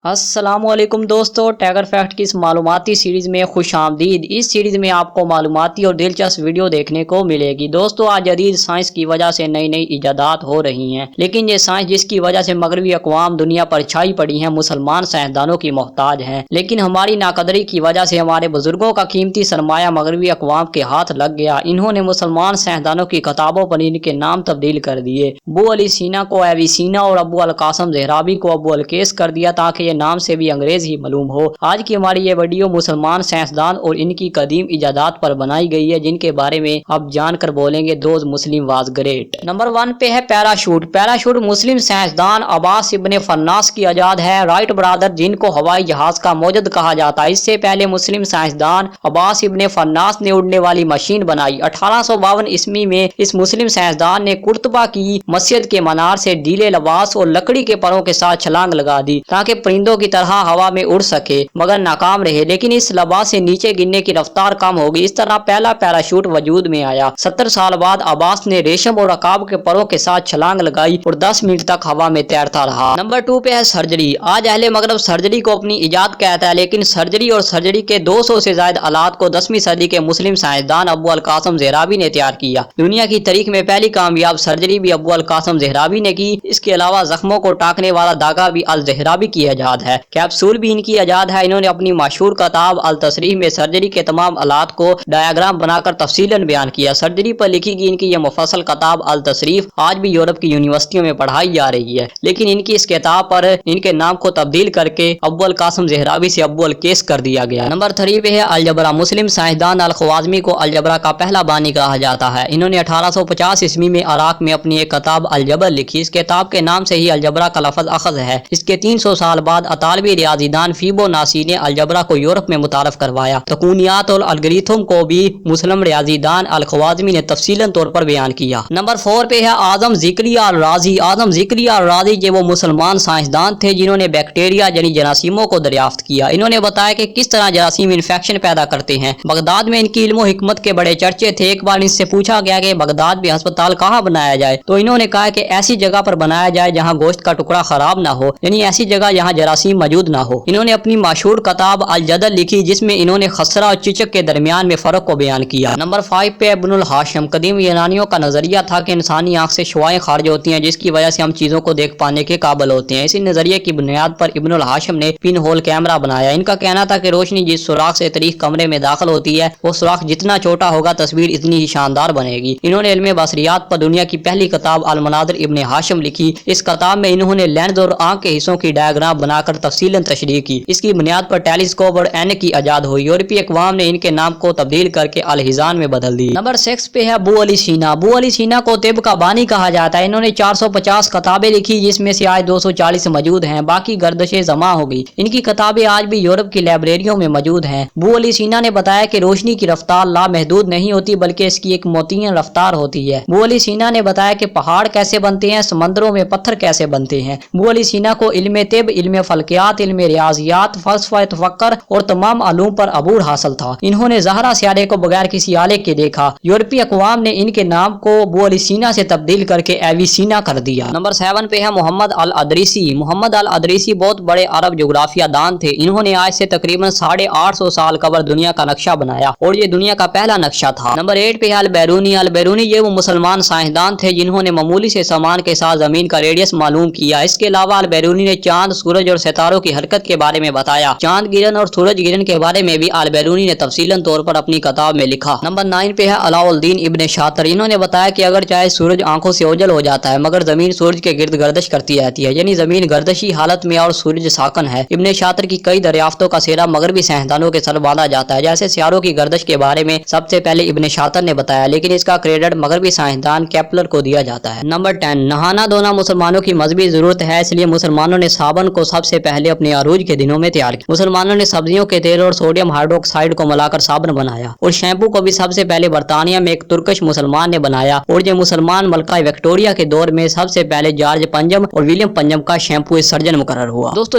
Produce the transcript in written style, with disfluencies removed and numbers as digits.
السلام علیکم دوستو، ٹیگر فیکٹ کی اس معلوماتی سیریز میں خوش آمدید۔ اس سیریز میں آپ کو معلوماتی اور دلچسپ ویڈیو دیکھنے کو ملے گی۔ دوستو، آج جدید سائنس کی وجہ سے نئی نئی ایجادات ہو رہی ہیں، لیکن یہ سائنس جس کی وجہ سے مغربی اقوام دنیا پر چھائی پڑی ہیں، مسلمان سائنسدانوں کی محتاج ہیں۔ لیکن ہماری ناقدری کی وجہ سے ہمارے بزرگوں کا قیمتی سرمایہ مغربی اقوام کے ہاتھ لگ گیا۔ انہوں نے مسلمان سائنسدانوں کی کتابوں پر ان کے نام تبدیل کر دیے۔ ابو علی سینا کو ایویسینا اور ابو القاسم زہرابی کو ابو القیس کر دیا تاکہ یہ نام سے بھی انگریز ہی معلوم ہو۔ آج کی ہماری یہ ویڈیو مسلمان سائنسدان اور ان کی قدیم ایجادات پر بنائی گئی ہے، جن کے بارے میں اب جان کر بولیں گے those Muslim was great. Number 1 پہ ہے پیراشوٹ۔ پیراشوٹ مسلم سائنسدان عباس ابن فرناس کی ایجاد ہے۔ رائٹ برادر، جن کو ہوائی جہاز کا موجد کہا جاتا ہے، اس سے پہلے مسلم سائنسدان عباس ابن فرناس نے اڑنے والی مشین بنائی۔ 1852 عیسوی میں اس مسلم سائنسدان نے قرطبہ کی مسجد کے منار سے ڈھیلے لباس اور لکڑی کے پروں کے ساتھ چھلانگ لگا دی تاکہ پرندوں کی طرح ہوا میں اڑ سکے، مگر ناکام رہے۔ لیکن اس لباس سے نیچے گرنے کی رفتار کم ہوگی، اس طرح پہلا پیراشوٹ وجود میں آیا۔ 70 سال بعد عباس نے ریشم اور عقاب کے پروں کے ساتھ چھلانگ لگائی اور 10 منٹ تک ہوا میں تیرتا رہا۔ نمبر 2 پہ ہے سرجری۔ آج اہل مغرب سرجری کو اپنی ایجاد کہتا ہے، لیکن سرجری اور سرجری کے 200 سے زائد آلات کو 10ویں صدی کے مسلم سائنسدان ابو القاسم زہرابی نے تیار کیا۔ دنیا کی تاریخ میں پہلی کامیاب سرجری بھی ابو القاسم زہرابی نے کی۔ اس کے علاوہ زخموں کو ٹاکنے والا داغا بھی الزہرابی کی ایجاد ہے۔ کیپسول بھی ان کی ایجاد ہے۔ انہوں نے اپنی مشہور کتاب التصریح میں سرجری کے تمام آلات کو ڈایاگرام بنا کر تفصیلاً بیان کیا۔ سرجری پر لکھی گئی ان کی یہ مفصل کتاب التصریح آج بھی یورپ کی یونیورسٹیوں میں پڑھائی جا رہی ہے، لیکن ان کی اس کتاب پر ان کے نام کو تبدیل کر کے ابو القاسم زہرابی سے ابو القیس کر دیا گیا۔ نمبر 3 پہ ہے الجبرا۔ مسلم سائنسدان الخوارزمی کو الجبرا کا پہلا بانی کہا جاتا ہے۔ انہوں نے 1850 عیسوی میں عراق میں اپنی ایک کتاب الجبر لکھی۔ اس کتاب کے نام سے ہی الجبرا کا لفظ اخذ ہے۔ اس کے 300 سال بعد اطالوی ریاضی دان فیبوناسی نے الجبرا کو یورپ میں متعارف کروایا۔ تکونیات اور الگریتھم کو بھی مسلم ریاضی دان الخوارزمی نے تفصیلاً طور پر بیان کیا۔ نمبر 4 پہ ہے اعظم زکریا الرازی۔ اعظم زکریا الرازی یہ وہ مسلمان سائنسدان تھے جنہوں نے بیکٹیریا یعنی جراثیموں کو دریافت کیا۔ انہوں نے بتایا کہ کس طرح جراثیم انفیکشن پیدا کرتے ہیں۔ بغداد میں ان کی علم و حکمت کے بڑے چرچے تھے۔ ایک بار ان سے پوچھا گیا کہ بغداد میں ہسپتال کہاں بنایا جائے، تو انہوں نے کہا کہ ایسی جگہ پر بنایا جائے جہاں گوشت کا ٹکڑا خراب نہ ہو، یعنی ایسی جگہ جہاں جراثیم موجود نہ ہو۔ انہوں نے اپنی مشہور کتاب الجدل لکھی، جس میں انہوں نے خسرہ اور چچک کے درمیان میں فرق کو بیان کیا۔ نمبر 5 پہ ابن الحاشم۔ قدیم یونانیوں کا نظریہ تھا کہ انسانی آنکھ سے شعاعیں خارج ہوتی ہیں، جس کی وجہ سے ہم چیزوں کو دیکھ پانے کے قابل ہوتے ہیں۔ اسی نظریے کی بنیاد پر ابن الحاشم نے پن ہول کیمرہ بنایا۔ ان کا کہنا تھا کہ روشنی جس سوراخ سے طریق کمرے میں داخل ہوتی ہے، وہ سوراخ جتنا چھوٹا ہوگا تصویر اتنی ہی شاندار بنے گی۔ انہوں نے علم بصریات پر دنیا کی پہلی کتاب المناظر ابن حاشم لکھی۔ اس کتاب میں انہوں نے لینز اور آنکھ کے حصوں کی ڈایاگرام بنا کر تفصیلاً تشریح کی۔ اس کی بنیاد پر ٹیلیسکوپ اور اینک کی ایجاد ہوئی۔ یورپی اقوام نے ان کے نام کو تبدیل کر کے الحزان میں بدل دی۔ نمبر 6 پہ ہے ابو علی سینا۔ ابو علی سینا کو طب کا بانی کہا جاتا ہے۔ انہوں نے 450 کتابیں لکھی، جس میں سے آج 240 موجود ہیں، باقی گردشیں جمع ہو گئی۔ ان کی کتابیں آج بھی یورپ کی لائبریریوں میں موجود ہیں۔ ابو علی سینا نے بتایا کہ روشنی کی رفتار لامحدود نہیں ہوتی، بلکہ اس کی ایک متعین رفتار ہوتی ہے۔ ابو علی سینا نے بتایا کہ پہاڑ کیسے بنتے ہیں، سمندروں میں پتھر کیسے بنتے ہیں۔ ابو علی سینا کو علم طب، علم فلکیات، علم ریاضیات، فلسفہ تفکر اور تمام علوم پر عبور حاصل تھا۔ انہوں نے زہرا سیارے کو بغیر کسی آلے کے دیکھا۔ یورپی اقوام نے ان کے نام کو ابو علی سینا سے تبدیل کر کے ایویسینا کر دیا۔ نمبر 7 پہ ہے محمد الادریسی۔ محمد الادریسی بہت بڑے عرب جغرافیہ دان تھے۔ انہوں نے آج سے تقریباً 850 سال قبل دنیا کا نقشہ بنایا اور یہ دنیا کا پہلا نقشہ تھا۔ نمبر 8 پہ ہے البیرونی۔ البیرونی یہ وہ مسلمان سائنسدان تھے جنہوں نے معمولی سے سامان کے ساتھ زمین کا ریڈیس معلوم کیا۔ اس کے علاوہ البیرونی نے چاند، سورج اور ستاروں کی حرکت کے بارے میں بتایا۔ چاند گرہن اور سورج گرہن کے بارے میں بھی البیرونی نے تفصیلاً طور پر اپنی کتاب میں لکھا۔ نمبر 9 پہ ہے علاء الدین ابن شاطر۔ انہوں نے بتایا کہ اگر چاہے سورج آنکھوں سے اوجھل ہو جاتا ہے، مگر زمین سورج کے گرد گردش کرتی رہتی ہے، یعنی زمین گردشی حالت میں اور سورج ساکن ہے۔ ابن شاطر کی کئی دریافتوں کا سہرا مغربی سائنسدانوں کے سر باندھا جاتا ہے، جیسے سیاروں کی گردش کے بارے میں سب سے پہلے ابن شاطر نے بتایا، لیکن اس کا کریڈٹ مغربی سائنسدان کیپلر کو دیا جاتا ہے۔ نمبر 10 نہانا دھونا مسلمانوں کی مذہبی ضرورت ہے، اس لیے مسلمانوں نے صابن کو سب سے پہلے اپنے عروج کے دنوں میں تیار کیا۔ مسلمانوں نے سبزیوں کے تیل اور سوڈیم ہائیڈروکسائڈ کو ملا کر صابن بنایا، اور شیمپو کو بھی سب سے پہلے برطانیہ میں ایک ترکش مسلمان نے بنایا، اور یہ مسلمان ملکہ وکٹوریہ کے دور میں سب سے پہلے جارج پنجم اور ولیم پنجم کا شیمپو سرجن مقرر ہوا۔ دوستو